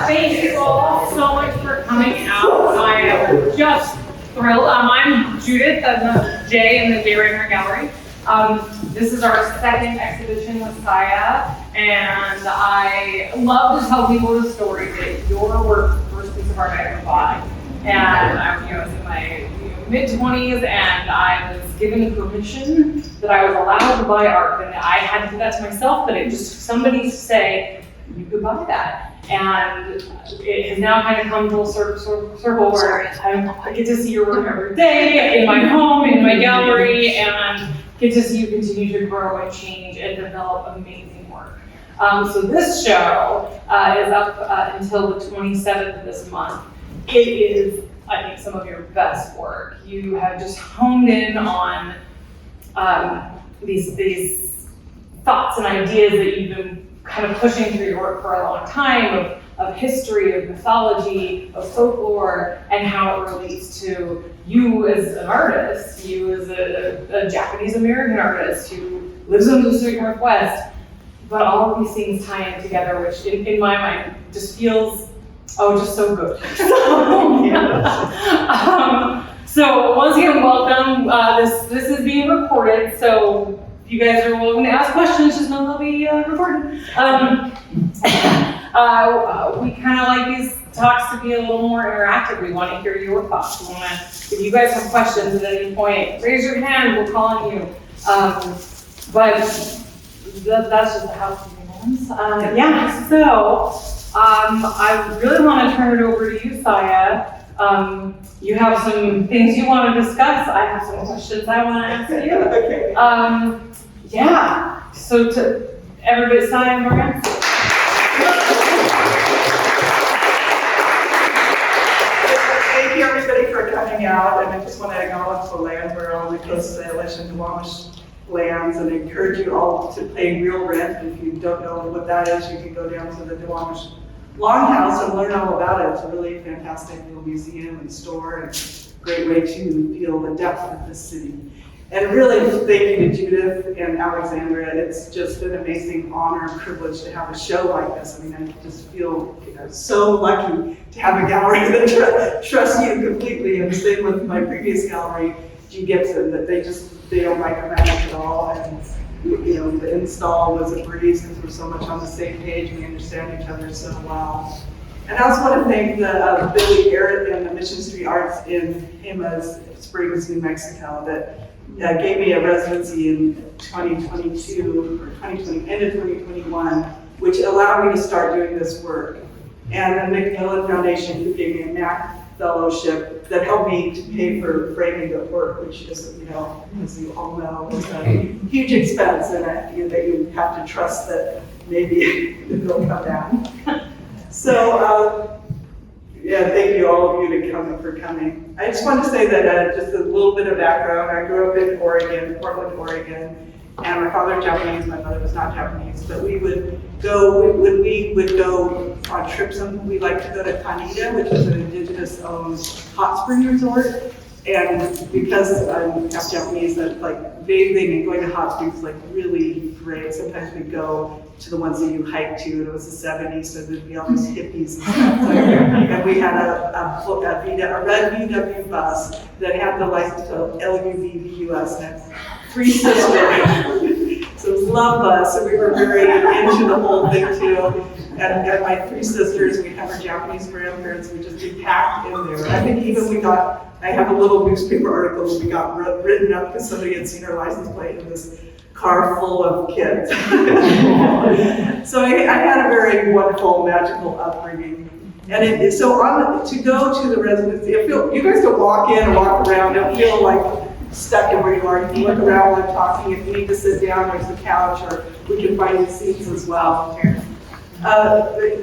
Thank you all so much for coming out. I am just thrilled. I'm Judith. I'm Jay in the J. Rainer Gallery. This is our second exhibition with Saya, and I love to tell people the story that your work was the first piece of art I ever bought. And I was in my mid-20s, and I was given permission that I was allowed to buy art, and I had to do that to myself, but it just took somebody to say, you could buy that. And it has now kind of come full circle where I get to see your work every day in my home, in my gallery, and get to see you continue to grow and change and develop amazing work. So this show is up until the 27th of this month. It is, I think, some of your best work. You have just honed in on these thoughts and ideas that you've been kind of pushing through your work for a long time of history, of mythology, of folklore, and how it relates to you as an artist, you as a Japanese American artist who lives in the Pacific Northwest, but all of these things tie in together, which in my mind just feels, just so good. So once again, welcome. This is being recorded, so if you guys are willing to ask questions, just know they'll be recorded. We kind of like these talks to be a little more interactive. We want to hear your thoughts. If you guys have questions at any point, raise your hand, we'll call on you. But that's just the housekeeping items. So I really want to turn it over to you, Saya. You have some things you want to discuss. I have some questions I want to ask you. Okay. So to everybody, Saya and Morgan. Thank you everybody for coming out, and I just want to acknowledge the land we're on, the Coast Salish and Duwamish lands, and encourage you all to pay real rent. If you don't know what that is, you can go down to the Duwamish Longhouse and learn all about it. It's a really fantastic little museum and store, and a great way to feel the depth of the city. And really, thank you to Judith and Alexandra. It's just an amazing honor and privilege to have a show like this. I mean, I just feel so lucky to have a gallery that trusts you completely. And same with my previous gallery, G. Gibson, that they don't micromanage at all. And the install was a breeze because we're so much on the same page. We understand each other so well. And I also want to thank the Billy Garrett and the Mission Street Arts in Jemez Springs, New Mexico, that gave me a residency in 2022 or 2020, end of 2021, which allowed me to start doing this work. And the Macmillan Foundation who gave me a MAC fellowship that helped me to pay for framing the work, which is, as you all know, is a huge expense, and that you have to trust that maybe it'll come down. So, thank you all of you for coming. I just want to say that just a little bit of background. I grew up in Oregon, Portland, Oregon, and my father was Japanese, my mother was not Japanese, but we would go, when we would go on trips, we like to go to Kaneda, which is an indigenous owned hot spring resort. And because I'm half Japanese, that like bathing and going to hot springs is like really great. Sometimes we'd go to the ones that you hike to, and it was the 70s, so there'd be all these hippies and stuff. And we had a red VW bus that had the license to LUV-VUS, and had 3 sisters. So it was a love bus, and we were very into the whole thing too. And my 3 sisters, we have our Japanese grandparents, we just get packed in there. I think even I have a little newspaper article that we got written up because somebody had seen our license plate in this car full of kids. So I had a very wonderful, magical upbringing. And so to go to the residency, you guys don't walk in or walk around, don't feel like stuck in where you are. You can look around while I'm talking. If you need to sit down, there's the couch, or we can find you seats as well.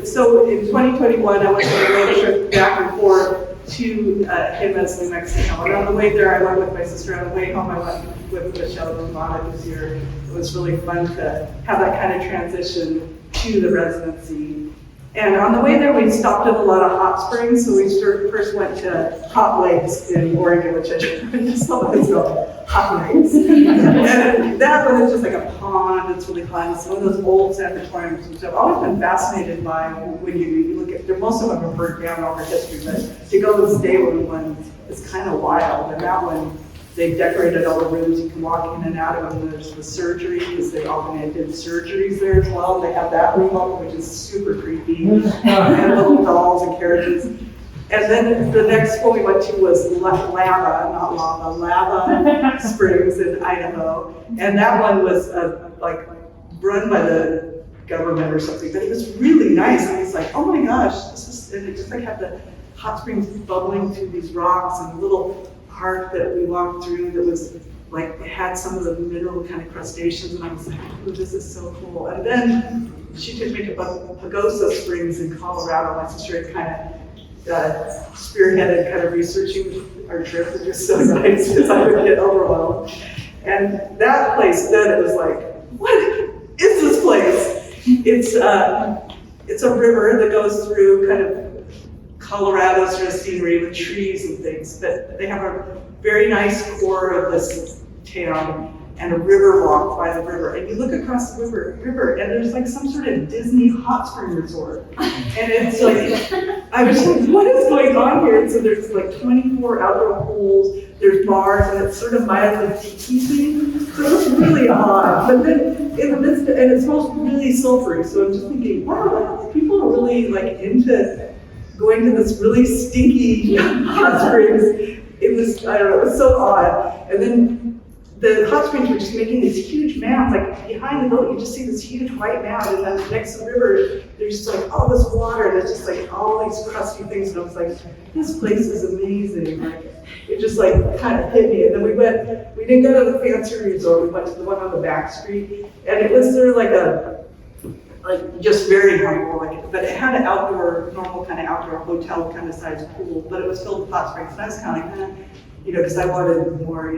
So in 2021, I went on a road trip back and forth to Jemez, New Mexico. And on the way there, I went with my sister. On the way home, I went with Michelle Romana this year. It was really fun to have that kind of transition to the residency. And on the way there, we stopped at a lot of hot springs. So we first went to Hot Lakes in Oregon, which I just love it. So Hot Lakes. And that one is just like a pond. It's really fun. It's one of those old sanatoriums, which I've always been fascinated by when you look at, most of them are burnt down over history, but to go and stay with one is kind of wild. And that one, they decorated all the rooms. You can walk in and out of them. There's the surgery, because they often did surgeries there as well. They have that room open, which is super creepy. And little dolls and carriages. And then the next one we went to was Lava Springs in Idaho. And that one was like run by the government or something. But it was really nice. And it's like, oh my gosh, and it just like had the hot springs bubbling through these rocks and little park that we walked through that was like, it had some of the mineral kind of crustaceans, and I was like, oh, this is so cool. And then she took me to Pagosa Springs in Colorado. My sister had kind of spearheaded kind of researching our trip, which was so nice because I would get overwhelmed. And that place, then it was like, what is this place? It's a river that goes through kind of Colorado sort of scenery with trees and things, but they have a very nice core of this town and a river walk by the river. And you look across the river and there's like some sort of Disney hot spring resort. And it's like, I was like, what is going on here? And so there's like 24 outdoor pools, there's bars, and it's sort of mildly tiki. So it's really odd. But then in the midst of, and it smells really sulfury. So I'm just thinking, wow, like, people are really like into going to this really stinky hot springs. It was, I don't know, it was so odd. And then the hot springs were just making these huge mounds, like behind the boat, you just see this huge white mound, and then next to the river, there's just like all this water, and it's just like all these crusty things, and I was like, this place is amazing. Like, it just like kind of hit me. And then we didn't go to the fancy resort, we went to the one on the back street, and it was sort of like just very humble, but it had an normal kind of outdoor hotel kind of size pool, but it was filled with hot springs, and I was kind of like, because I wanted more,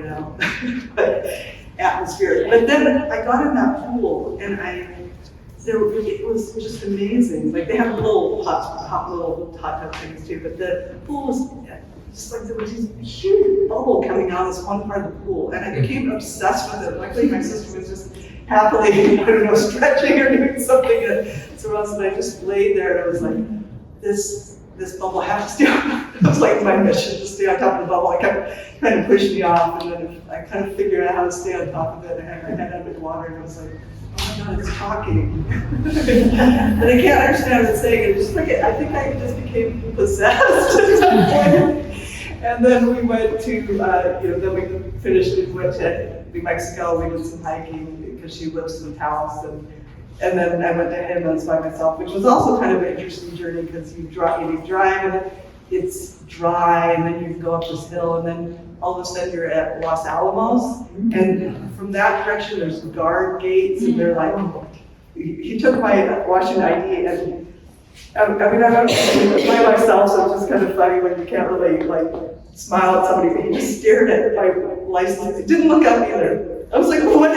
atmosphere. But then I got in that pool, and it was just amazing. Like, they have little hot tub things too, but the pool was just like, there was this huge bubble coming out of this one part of the pool, and I became obsessed with it. Luckily, my sister was just happily, stretching or doing something. So I just laid there, and I was like, this bubble has to stay on. It was like my mission to stay on top of the bubble. I kept trying to push me off, and then I kind of figured out how to stay on top of it. I had my head under the water, and I was like, oh my God, it's talking. And I can't understand what it's saying. It's just like, I think I just became possessed at some point. And then we went to, then we finished, we went to New Mexico, we did some hiking because she lives in Taos, and then I went to Jiménez by myself, which was also kind of an interesting journey because you drive and it's dry, and then you go up this hill, and then all of a sudden you're at Los Alamos, and from that direction there's guard gates, and they're like, he took my Washington ID, and I'm by myself, so it's just kind of funny when you can't really smile at somebody, but he just stared at my license. He didn't look up either. I was like, what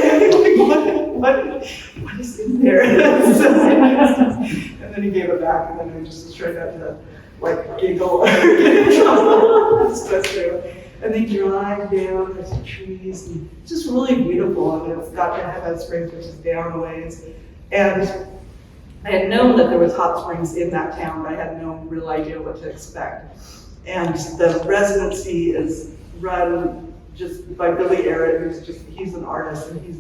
is in there? And then he gave it back, and then we just tried not to giggle. And they drive down, there's trees, and it's just really beautiful. And it's got Jiménez Springs, which is down a ways. And I had known that there was hot springs in that town, but I had no real idea what to expect. And the residency is run just by Billy Aaron, he's an artist, and he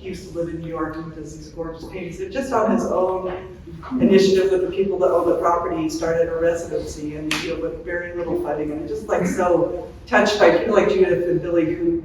used to live in New York and does these gorgeous paintings. And just on his own initiative with the people that own the property, he started a residency, and with very little funding, and just so touched by people like Judith and Billy, who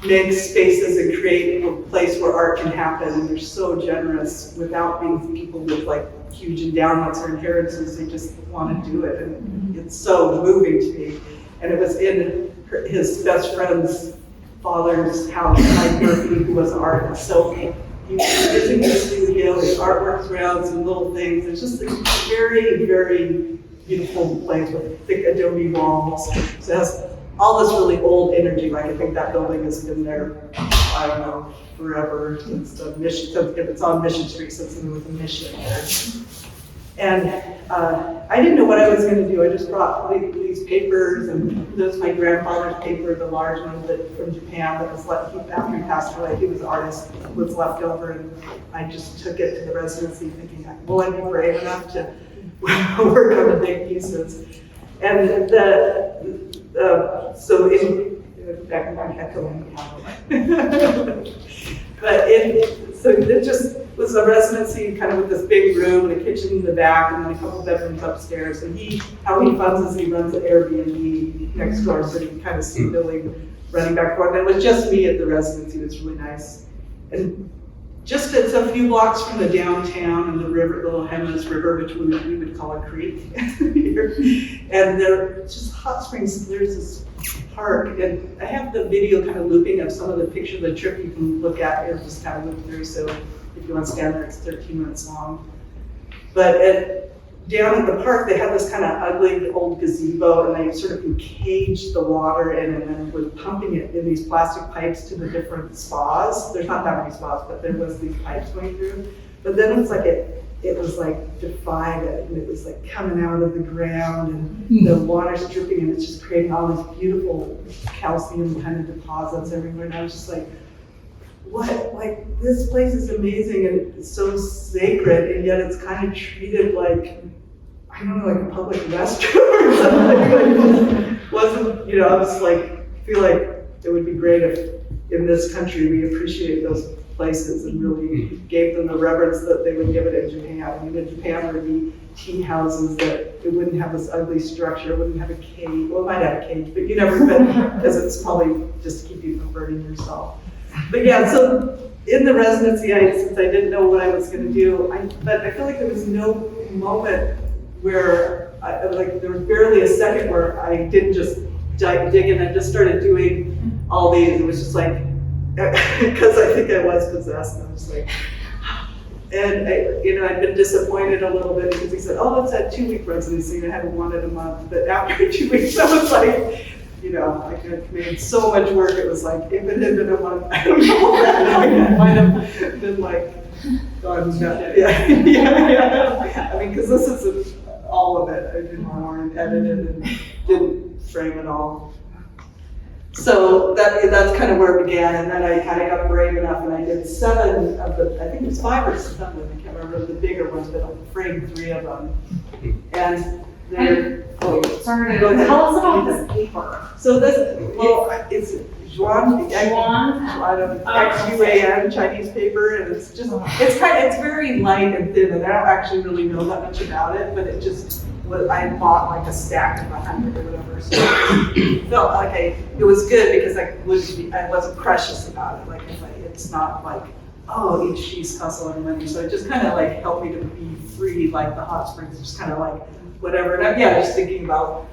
make spaces and create a place where art can happen, and they're so generous without being people with huge endowments or inheritances. They just want to do it, and it's so moving to me. And it was in his best friend's father's house, Mike Murphy, who was an artist. So he was in the studio, his artwork's around some little things. It's just a very, very beautiful place with thick adobe walls. So it has all this really old energy. I think that building has been there, I don't know, forever since the mission. So if it's on Mission Street, since it was a mission there. And I didn't know what I was gonna do. I just brought these papers, and this was my grandfather's paper, the large one that from Japan that was left, after he passed away, he was an artist, was left over, and I just took it to the residency thinking, will I be brave enough to work on the big pieces? And so I'm echoing. But so it just was a residency kind of with this big room and a kitchen in the back and then a couple of bedrooms upstairs. And how he funds is he runs an Airbnb next door, so you can kind of see Billy running back and forth. And it was just me at the residency. It was really nice. And just it's a few blocks from the downtown and the river, the little Hemis River, which we would call a creek here. And there's just hot springs. There's this park, and I have the video kind of looping of some of the pictures of the trip you can look at here, just kind of loop through. So if you want to stand there, it's 13 minutes long. But down at the park, they had this kind of ugly old gazebo, and they sort of encaged the water in, and then was pumping it in these plastic pipes to the different spas. There's not that many spas, but there was these pipes going through. But then it's like it was like defied it, and it was like coming out of the ground, and the water's dripping, and it's just creating all these beautiful calcium kind of deposits everywhere. And I was just like, what, like, this place is amazing and it's so sacred, and yet it's kind of treated like, I don't know, like a public restroom or something. Like, wasn't, you know, I was like, feel like it would be great if in this country we appreciate those places and really gave them the reverence that they would give it in Japan. I mean, in Japan there would be tea houses that it wouldn't have this ugly structure, it wouldn't have a cage. Well, it might have a cage, but you never could, because it's probably just to keep you from burning yourself. But yeah, so in the residency, since I didn't know what I was going to do, but I feel like there was no moment where, there was barely a second where I didn't just dig in and just started doing all these. It was just like, because I think I was possessed, and I was like, and I'd been disappointed a little bit because he said, oh, it's a 2-week residency, and I hadn't wanted a month. But after 2 weeks, I was like, I could made so much work. It was like, if it had been a month, I don't know, I might have been like, gone nuts. Yeah. I mean, because this isn't all of it. I did more and edited and didn't frame it all. So that's kind of where it began, and then I kind of got brave enough, and I did 7 of the, I think it was 5 or 7, I can't remember the bigger ones, but I framed 3 of them. And they're, sorry, go ahead. tell us about this paper. So this, it's Juan, X-U-A-N, Chinese paper, and it's just, it's very light and thin, and I don't actually really know that much about it, but it just, I bought like a stack of 100 or whatever, so it felt like it was good because I wasn't precious about it, like it's not like, oh, each she's hustling money, so it just kind of like helped me to be free, like the hot springs, just kind of like whatever, and just thinking about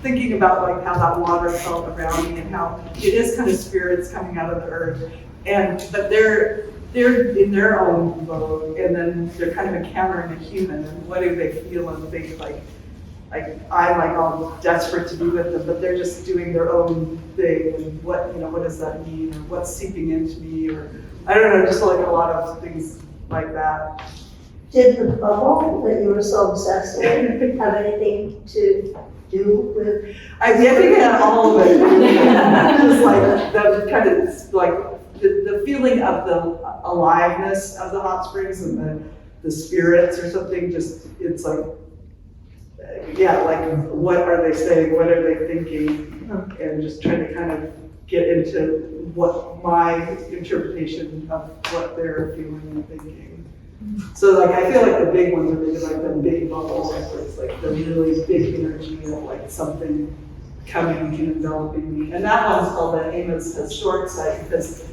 thinking about like how that water felt around me and how it is kind of spirits coming out of the earth, but they're in their own mode, and then they're kind of encountering a human, and what do they feel and think, like I'm like all desperate to be with them, but they're just doing their own thing, and what does that mean, or what's seeping into me, or I don't know, just like a lot of things like that. Did the bubble that you were so obsessed with have anything to do with? I think I had all of it. Just like that kind of like the feeling of the aliveness of the hot springs and the spirits or something. Just it's like, like what are they saying? What are they thinking? And just trying to kind of get into what my interpretation of what they're feeling and thinking. So like I feel like the big ones are really like the big bubbles, where it's like the really big energy of like something coming and enveloping me. And that one's called the Hemis Historic Site because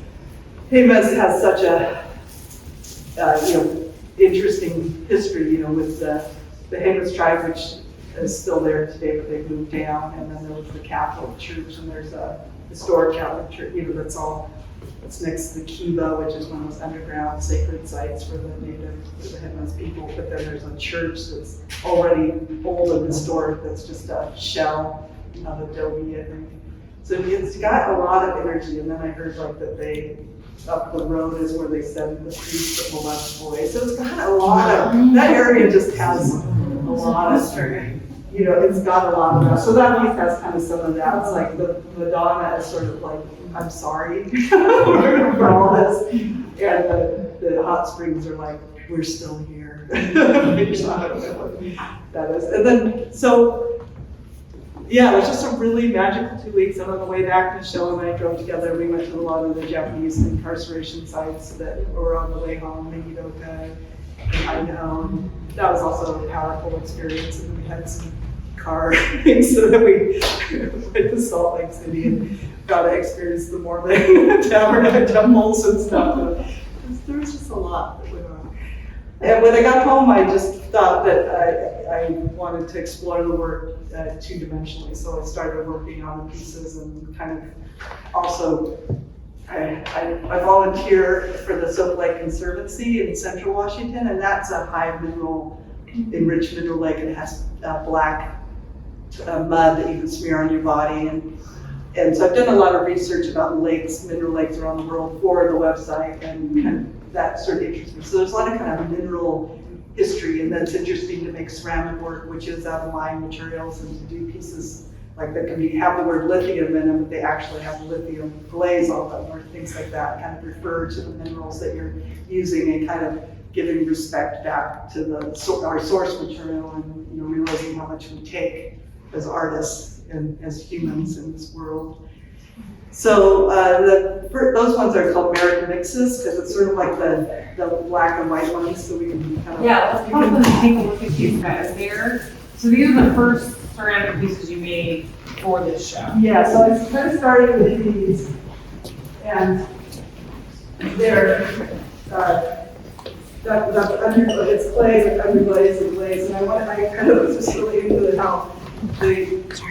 Hemis has such a interesting history, with the Hemis tribe, which is still there today, but they moved down, and then there was the Catholic Church, and there's a historic Catholic Church, it's next to the Kiva, which is one of those underground sacred sites for the Hemis people. But then there's a church that's already old and historic that's just a shell of adobe, I think. So it's got a lot of energy. And then I heard like that up the road is where they send the priests that molest boys. So it's got a lot of, that area just has a lot of, it's got a lot of that. So that piece has kind of some of that. It's like the Madonna is sort of like, I'm sorry for all this. And the hot springs are like, we're still here. Which I don't know what that is. And then, so, yeah, it was just a really magical 2 weeks. And on the way back, Michelle and I drove together. We went to a lot of the Japanese incarceration sites that were on the way home, Nigidoka, I know. And that was also a powerful experience. And we had some car things so that we went to Salt Lake City and got to experience the Mormon temples and stuff. There was just a lot that went on. And when I got home, I just thought that I wanted to explore the work two-dimensionally. So I started working on the pieces and kind of also, I volunteer for the Soap Lake Conservancy in Central Washington, and that's a high mineral, enriched mineral lake, and it has black mud that you can smear on your body. And so I've done a lot of research about lakes, mineral lakes around the world for the website, and kind of that sort of interests me. So there's a lot of kind of mineral history, and that's interesting to make ceramic work, which is out of lime materials, and to do pieces like that can have the word lithium in them, but they actually have lithium glaze on them, or things like that, kind of refer to the minerals that you're using and kind of giving respect back to our source material, and realizing how much we take as artists and as humans in this world. So those ones are called American mixes, because it's sort of like the black and white ones, so we can kind of... Yeah, let's probably take a look at these guys there. So these are the first ceramic pieces you made for this show. Yeah, so I kind of started with these, and they're, it's clay with underglaze and glaze, and I kind of was just really into how the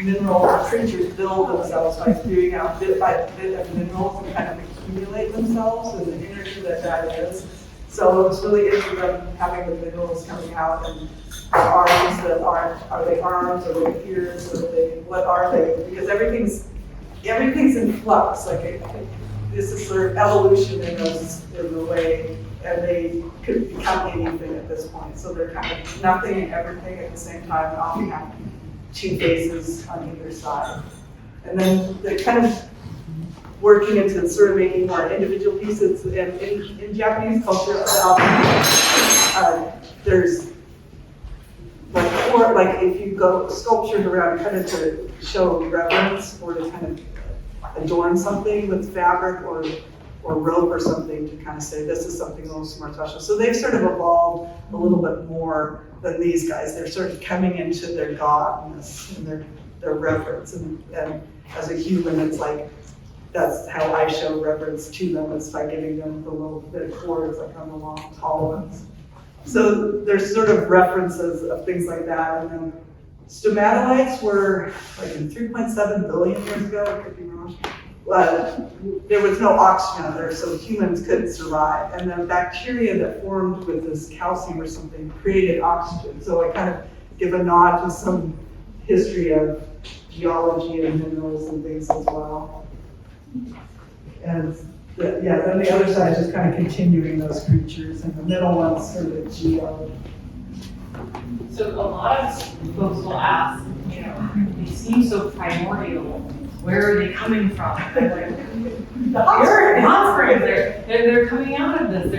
mineral creatures build themselves by spewing out bit by bit of minerals and kind of accumulate themselves, and the energy that is. So it was really into them having the minerals coming out, and arms that are they arms, or are they ears, or what are they? Because everything's in flux. Like this is sort of evolution in the way, and they could become anything at this point. So they're kind of nothing and everything at the same time, and often have two faces on either side. And then they're kind of working into sort of making more individual pieces. And in Japanese culture, there's like if you go sculptured around kind of to show reverence, or to kind of adorn something with fabric or rope or something, to kind of say this is something a little more special. So they've sort of evolved a little bit more than these guys. They're sort of coming into their godness and their reverence. And as a human, it's like, that's how I show reverence to them, is by giving them the little bit of cords, like on the long, tall ones. So there's sort of references of things like that. And then stomatolites were like in 3.7 billion years ago, I could be wrong. There was no oxygen out there, so humans couldn't survive. And the bacteria that formed with this calcium or something created oxygen. So I kind of give a nod to some history of geology and minerals and things as well. And then the other side is just kind of continuing those creatures, and the middle one's sort of geo. So a lot of folks will ask, they seem so primordial. Where are they coming from? Like, they're hot springs. They're coming out of this.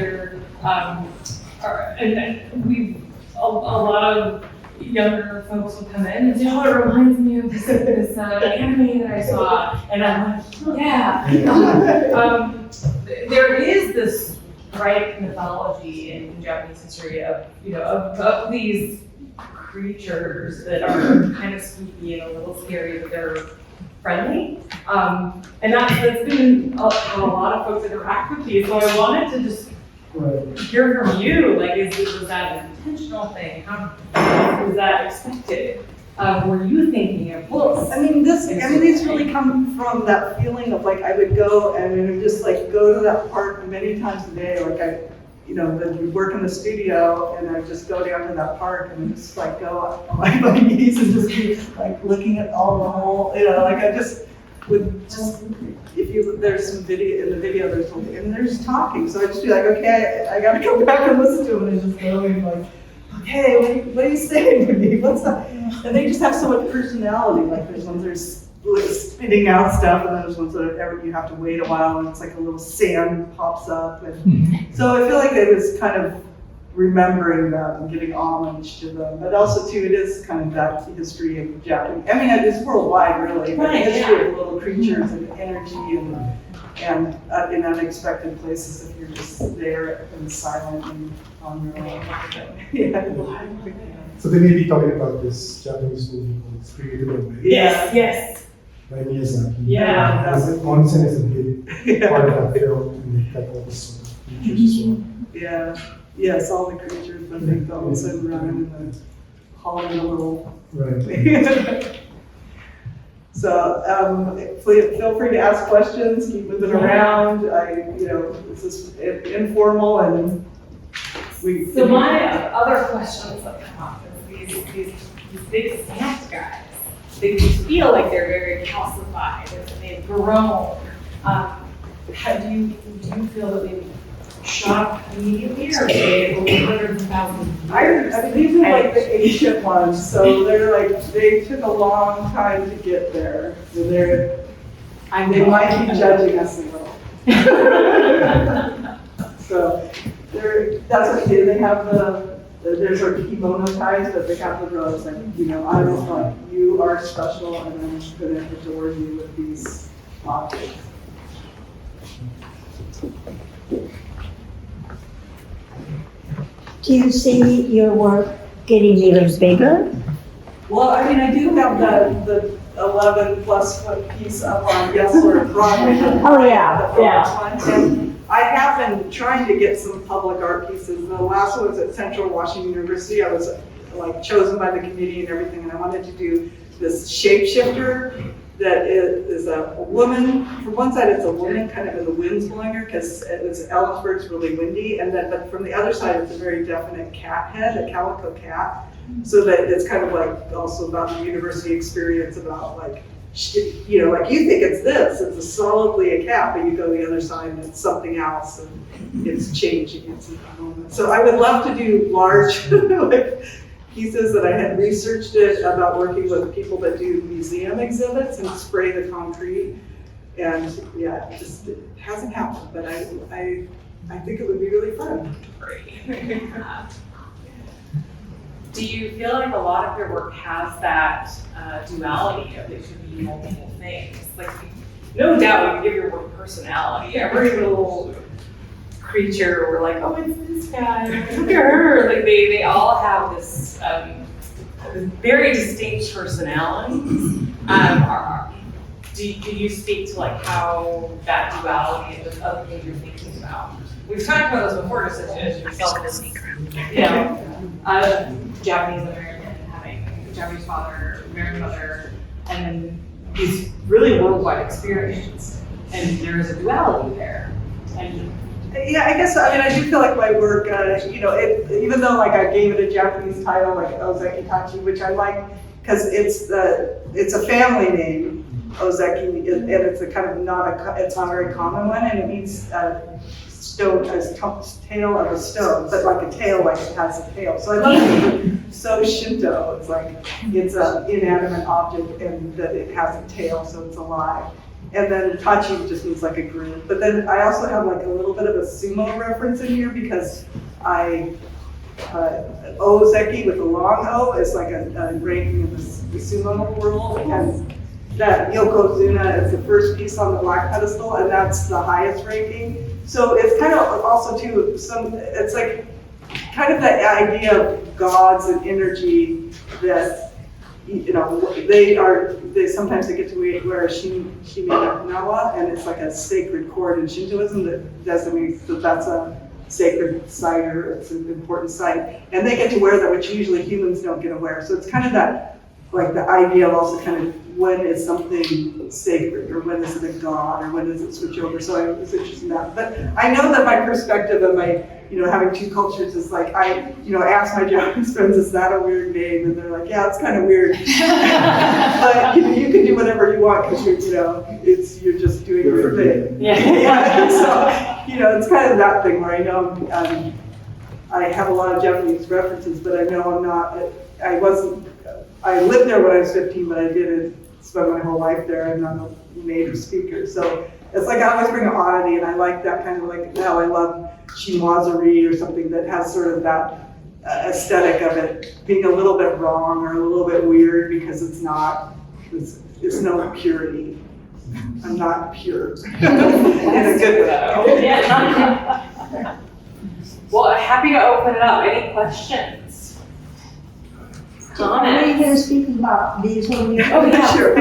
And we've a lot of younger folks will come in and say, "Oh, it reminds me of this anime that I saw," and I'm like, "Yeah." There is this mythology in Japanese history of these creatures that are kind of spooky and a little scary, but they're friendly. And that's been a lot of folks interact with you. So I wanted to just hear from you, was that an intentional thing? How was that expected? Were you thinking of books? These really come from that feeling of I would go and I would just go to that park many times a day. I'd work in the studio and I'd just go down to that park and just go on my knees and just be looking at all the whole, with just, there's some video, in the video there's something, and there's talking, so I just be like, okay, I gotta go back and listen to them, and I just go and like, okay, what are you saying to me, what's that? And they just have so much personality, like there's ones that are like spitting out stuff, and then there's ones that are, you have to wait a while, and it's like a little sand pops up, and so I feel like it was kind of remembering that and giving homage to them, but also too, it is kind of that history of Japanese. I mean, it's worldwide, really, but the history of little creatures and energy and in unexpected places if you're just there and silent and on your own. Yeah. So they may be talking about this Japanese movie called Spirited Away. Yes. By Miyazaki. Yeah. Onsen is a big part of that film, and they've got all these sort of creatures as well. Yeah. Yes, all the creatures that they go and run in the hall in the little. Right. So feel free to ask questions, keep moving around. This is informal and we. So my other questions that come up is these big sand guys. They feel like they're very calcified, they've grown. Do you feel that they've shot up immediately, or they over hundreds of thousands? I mean, these are like the ancient ones, so they took a long time to get there. So they might be judging us a little. So that's what they do. They have there's our kimono ties, but they have the robes, and I don't know, you are special, and I'm just going to adore you with these objects. Do you see your work getting even bigger? Well, I mean, I do have the 11 plus foot piece up on Yesler Broadway. Oh, yeah, yeah. And I have been trying to get some public art pieces. The last one was at Central Washington University. I was like chosen by the committee and everything, and I wanted to do this shapeshifter that is a woman. From one side, it's a woman kind of in the wind's blowing her because Ellensburg's really windy, but from the other side, it's a very definite cat head, a calico cat. So that it's kind of like also about the university experience, about like, like you think it's this, it's a solidly a cat, but you go to the other side and it's something else, and it's changing. So I would love to do large like pieces that I had researched it about working with people that do museum exhibits and spray the concrete. And yeah, it hasn't happened, but I think it would be really fun. Great. Do you feel like a lot of your work has that duality of it should be multiple things? Like, no doubt you give your work personality. Every little creature, we're like, oh, it's this guy, look at her. Like, they all have this very distinct personality. Do you speak to like how that duality and just other things you're thinking about? We've talked about this before, just as yourself as, Japanese American, having a Japanese father, American mother, and then these really worldwide experience. And there is a duality there. And yeah, I guess, I mean, I do feel like my work, even though like I gave it a Japanese title, like Ozekitachi, which I like, because it's a family name, Ozeki, and it's a kind of it's not a very common one, and it means stone, as tail of a stone, but like a tail, like it has a tail. So I love it. So Shinto, it's like, it's an inanimate object and that it has a tail, so it's alive. And then tachi just means like a group. But then I also have like a little bit of a sumo reference in here because Ozeki with the long O is like a ranking in the sumo world. And that Yokozuna is the first piece on the black pedestal, and that's the highest ranking. So it's kind of also too, it's like kind of that idea of gods and energy that, they sometimes get to wear a shiminawa, and it's like a sacred cord in Shintoism that designates that that's a sacred site, or it's an important site. And they get to wear that, which usually humans don't get to wear. So it's kind of that, like the idea of also kind of when is something sacred, or when is it a god, or when does it switch over. So I was interested in that. But I know that my perspective and having two cultures is like, I asked my Japanese friends, is that a weird name? And they're like, yeah, it's kind of weird. But you can do whatever you want because you're just doing your thing. Yeah. So, it's kind of that thing where I know I have a lot of Japanese references, but I know I lived there when I was 15, but I didn't spend my whole life there. I'm not a native speaker. So it's like I always bring an oddity, and I like that kind of like how I love chinoiserie or something that has sort of that aesthetic of it being a little bit wrong or a little bit weird because it's no purity. I'm not pure. In a good way. Yeah. Well, happy to open it up. Any questions? Are you going to speak about these when you? Oh, yeah, sure.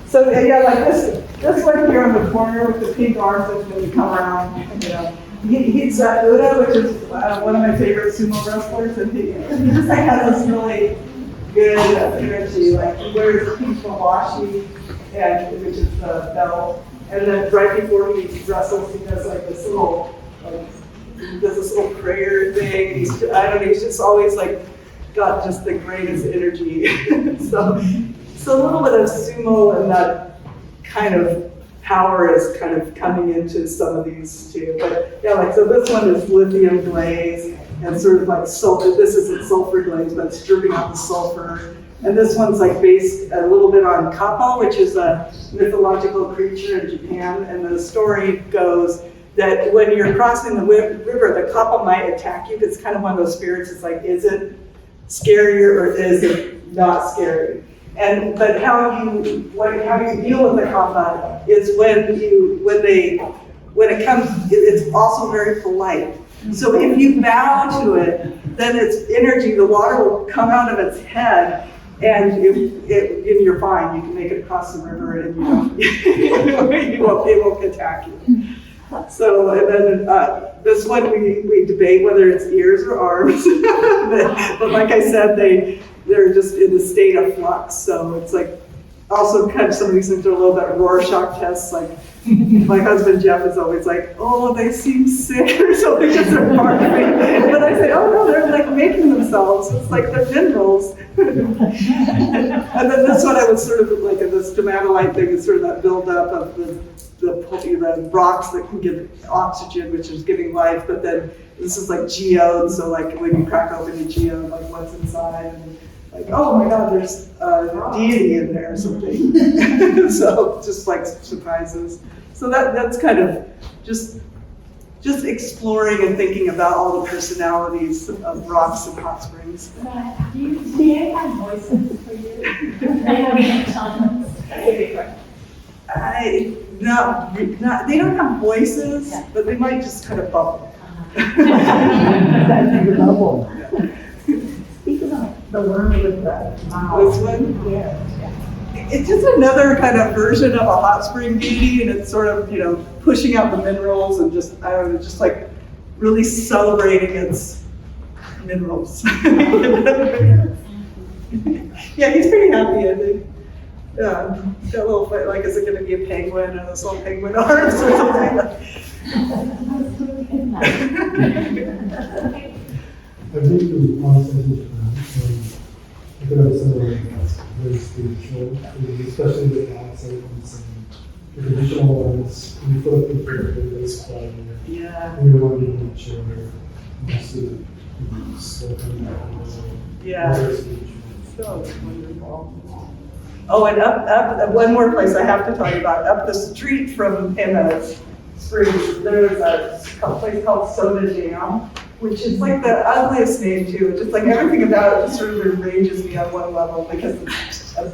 So yeah, like this one here on the corner with the pink arms that's when you come around, he's Uda, which is one of my favorite sumo wrestlers, and he just like has this really good energy. Like he wears a pink washi, which is the belt, and then right before he wrestles, he does like this little prayer thing. He's just always like got just the greatest energy. So a little bit of sumo and that kind of power is kind of coming into some of these too. But yeah, so this one is lithium glaze and sort of like sulfur. This isn't sulfur glaze, but it's stripping out the sulfur. And this one's like based a little bit on kappa, which is a mythological creature in Japan. And the story goes that when you're crossing the river, the kappa might attack you. It's kind of one of those spirits. It's like, is it scarier or is it not scary? But how you deal with the kappa is when it comes, it's also very polite. So if you bow to it, then its energy, the water will come out of its head, and you're fine. You can make it across the river, and it won't attack you. So, and then this one we debate whether it's ears or arms, but like I said, they're just in a state of flux. So it's like also kind of some of these things are a little bit Rorschach tests. Like my husband Jeff is always like, oh, they seem sick or something because they're barfing. But I say, oh no, they're like making themselves. It's like they're minerals. And then this one I was sort of like the stromatolite thing is sort of that buildup of the rocks that can give oxygen, which is giving life. But then this is like geode, so like when you crack open a geode, like what's inside, and like, oh my God, there's a deity in there or something. So just like surprises. So that's kind of just exploring and thinking about all the personalities of rocks and hot springs. Do they have voices for you? They have tongues. They don't have voices, but they might just kind of bubble. Speaking of the one with the mouth. This one? Yeah. It's just another kind of version of a hot spring beauty, and it's sort of, pushing out the minerals and just, I don't know, just like really celebrating its minerals. Yeah, he's pretty happy, I think. Yeah, got a little, like, is it going to be a penguin and this little penguin arms or something? I've been to Onsen in Japan, and I could have said that's very spiritual, especially with the outside ones and the traditional ones. We feel like they're very quiet. Yeah. And you're wanting to make sure you see Yeah. So wonderful. Oh, and up, one more place I have to tell you about. Up the street from Emma's Springs, there's a place called Soda Jam, which is like the ugliest name too. It's just like everything about it just sort of enrages me on one level because it's a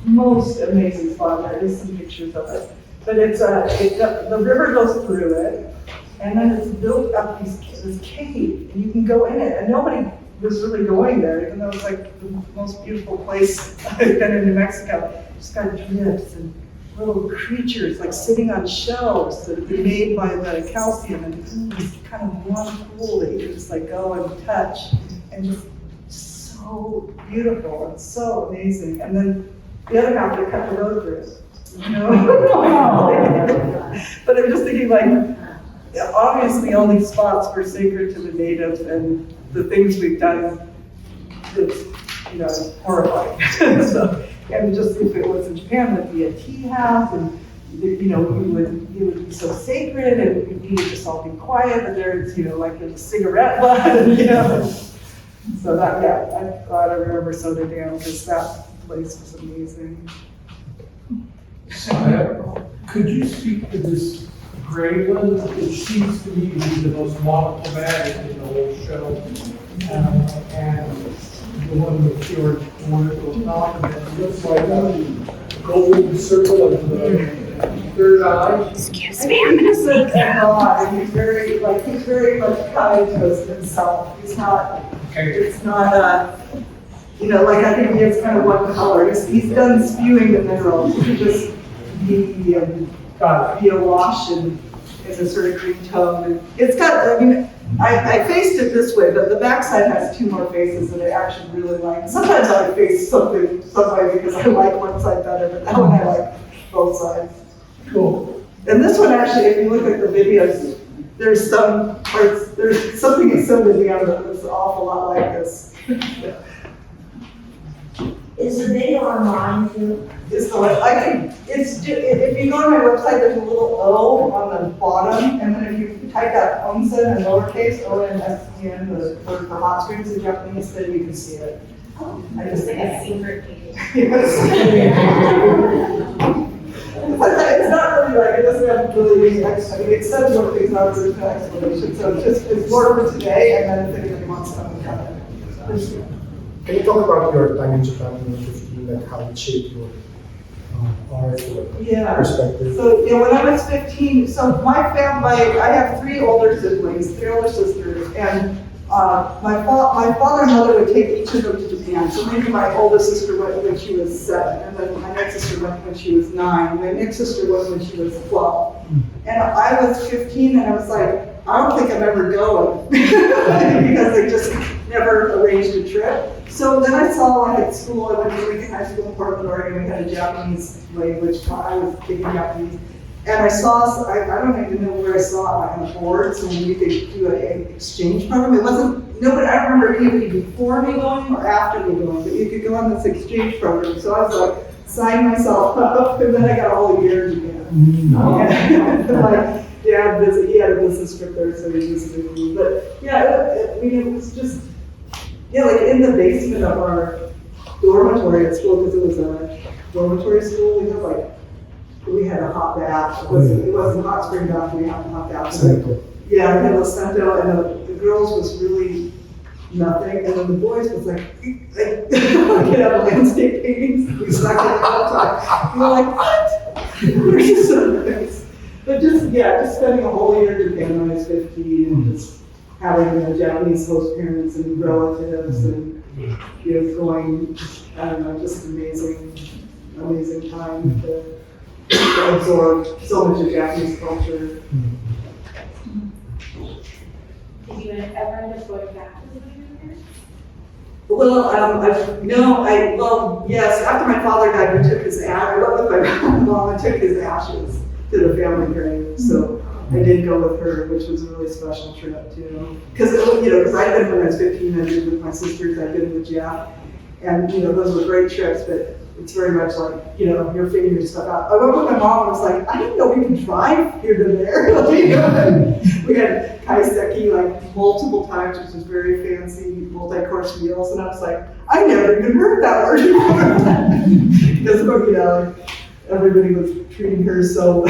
most amazing spot. There is some pictures of it. But the river goes through it, and then it's built up this cave, and you can go in it, and nobody was really going there, even though it's like the most beautiful place I've been in New Mexico. It's got drips and little creatures like sitting on shelves that have been made by the calcium, and this kind of one pool that you can just like go and touch, and just so beautiful and so amazing. And then the other half, they cut the road through. But I'm just thinking like, obviously all these spots were sacred to the natives, and the things we've done is, horrifying. So, and just if it was in Japan, it'd be a tea house, and it would be so sacred, and we would just all be quiet, but there's, like there's a cigarette butt, and, so that, I'm glad I remember Soda Dam, because that place was amazing. Could you speak to this gray one? It seems to me to be the most monochromatic in the whole show. And the one with George on top of it looks like a golden circle of the third eye. Excuse me, I'm gonna say that. He's very much kind to himself. He's not, it's not, like I think he has kind of one color. He's done spewing the minerals. He could just be awash in a sort of green tone. And it's got, I faced it this way, but the backside has two more faces that I actually really like. Sometimes I face some way because I like one side better, but that one I like both sides. Cool. And this one actually, if you look at the videos, there's some parts, there's something in some video that's an awful lot like this. Is the video online too? If you go on my website, there's a little O on the bottom, and then if you type out Onsen in lowercase, O-N-S-E-N, for hot springs in Japanese, then you can see it. I just think a secret page. It's not really like, it doesn't have really any it says what things are, there's no explanation, so it's more for today, and then if anybody wants to come and come. Can you talk about your time in Japan when you were 15, like how it shaped your art or perspective? So, when I was 15, so my family, I have three older siblings, three older sisters, and my father and mother would take each of them to Japan. So maybe my oldest sister went when she was 7, and then my next sister went when she was 9, my next sister went when she was 12. And I was 15, and I was like, I don't think I'm ever going, because they just never arranged a trip. So then I saw, like at school, I went to Lincoln High School in Portland, Oregon, we had a Japanese language, I was taking Japanese. And I saw, I don't even know where I saw it, like on the board, so we could do an exchange program. It wasn't, nobody, I don't remember anybody before me going or after me going, but you could go on this exchange program. So I was like, signed myself up, and then I got a whole year in Japan. Like, Dad visited, he had a business trip there, so he visited me. But it was just, like in the basement of our dormitory at school, because it was a dormitory school, we had a hot bath. It wasn't a hot spring bath, we had a hot bath. Sento. Yeah, we had a Sento, and the girls was really nothing, and then the boys was like landscape paintings. We sucked it all the time. We were like, what? We're just so nice. But just spending a whole year in Japan when I was 15, and just having Japanese host parents and relatives, and going, I don't know, just amazing time to absorb so much of Japanese culture. Did you ever end up going back to the Japan? Well, yes, after my father died, we took his I went with my mom and took his ashes to the family grave. So I did go with her, which was a really special trip too. Because I'd been when I was 15, I did with my sisters, I'd been with Jeff. And those were great trips, but it's very much like, you're figuring stuff out. I went with my mom and was like, I didn't know we could drive here to there. We had kaiseki like multiple times, which was very fancy, multi-course meals. And I was like, I never even heard that word before. Because, everybody was treating her so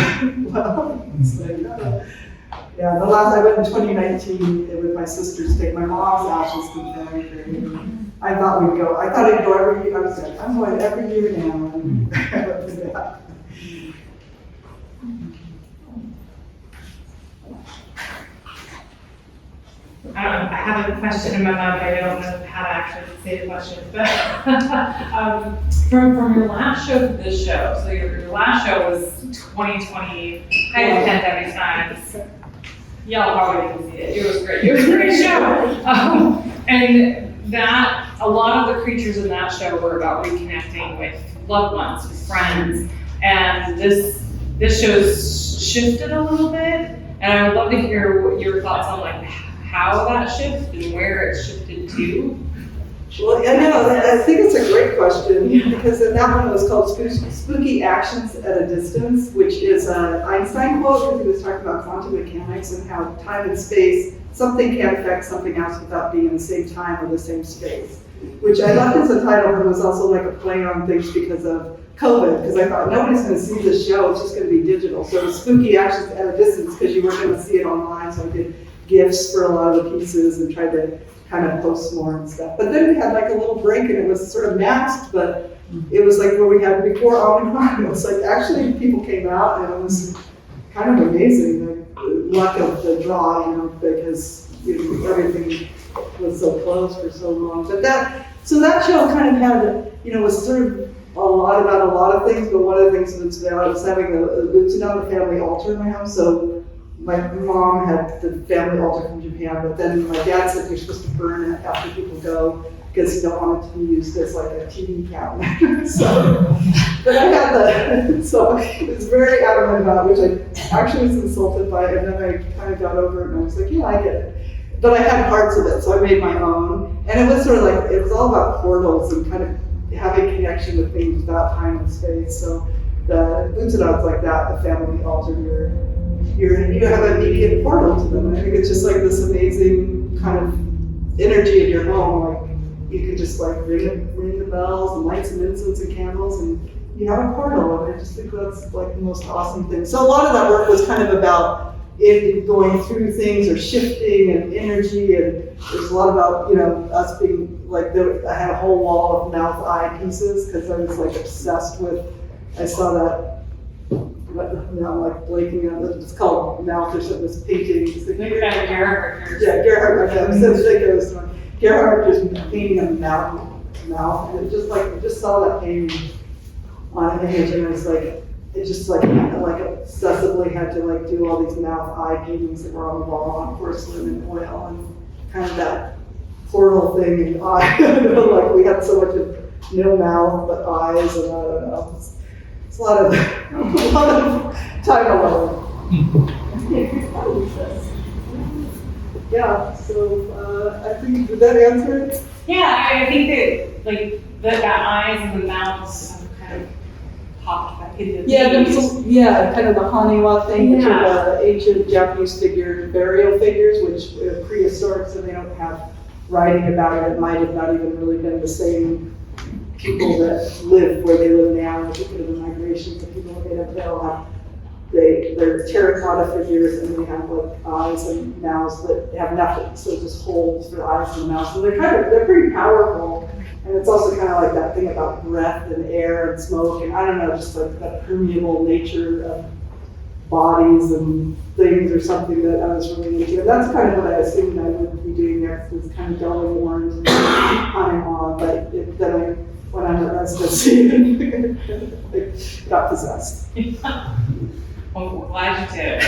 well. It's like, the last I went in 2019 with my sisters to take my mom's ashes to the family grave. I thought I'd go every year. I was like, I'm going every year now. And I went to that. I have a question in my mind, but I don't know how to actually say the question. But from your last show to this show, so your last show was 2020, kind of pandemic times. Y'all probably didn't see it. It was great. It was a great show. And that, a lot of the creatures in that show were about reconnecting with loved ones, with friends. And this show's shifted a little bit. And I would love to hear what your thoughts on like how that shifted and where it shifted to. Well, I know, I think it's a great question, because that one was called Spooky Actions at a Distance, which is an Einstein quote, because he was talking about quantum mechanics and how time and space, something can affect something else without being in the same time or the same space. Which I left as a title, but it was also like a play on things because of COVID, because I thought nobody's going to see this show, it's just going to be digital. So it was Spooky Actions at a Distance, because you weren't going to see it online, so I did GIFs for a lot of the pieces and tried to kind of post more and stuff. But then we had like a little break and it was sort of masked, but it was like what we had before Omicron. It was like actually people came out and it was kind of amazing, the luck of the draw, you know, because everything was so close for so long. But that show kind of had, was sort of a lot about a lot of things, but one of the things was that I was having the family altar in my house, so my mom had the family altar from Japan, but then my dad said you're supposed to burn it after people go because you don't want it to be used as like a TV cabinet. But I had so it was very adamant about it, which I actually was insulted by, and then I kind of got over it and I was like, yeah, I get it. But I had parts of it, so I made my own. And it was sort of like, it was all about portals and kind of having connection with things without time and space. So the Butsudan's like that, the family altar, you have an immediate portal to them. I think it's just like this amazing kind of energy in your home. Like you could just like ring the bells and light some incense and candles, and you have a portal. And I just think that's like the most awesome thing. So a lot of that work was kind of about it going through things or shifting and energy, and there's a lot about us being like I had a whole wall of mouth eye pieces because I was like obsessed with. I saw that. Now I'm like blanking on it. It's called Mouth or something. This painting. Maybe that Gerhard. Yeah, Gerhard. I'm so sick of this one. Gerhard just painting a mouth, and it just like I just saw that painting on an image, and it was like it just like obsessively had to like do all these mouth eye paintings that were on the wall on porcelain and oil and kind of that portal thing and eye. Like we had so much of no mouth but eyes, and I don't know. It's a lot of time alone. Yeah, so I think, did that answer it? Yeah, I think that like that eyes and the mouths have kind of popped back into the Kind of the Haniwa thing, which are the ancient Japanese burial figures, which are prehistoric, so they don't have writing about it. It might have not even really been the same people that lived where they live now, which is a bit of a migration. The people that they all have, they're terracotta figures, and they have like eyes and mouths that have nothing, so just holes for the eyes and the mouths. So they're pretty powerful, and it's also kind of like that thing about breath and air and smoke, and I don't know, just like that permeable nature of bodies and things or something that I was really into. And that's kind of what I assumed I would be doing next, is kind of going warned and on, but then when I'm in residency, I got possessed. Well, we're glad you did.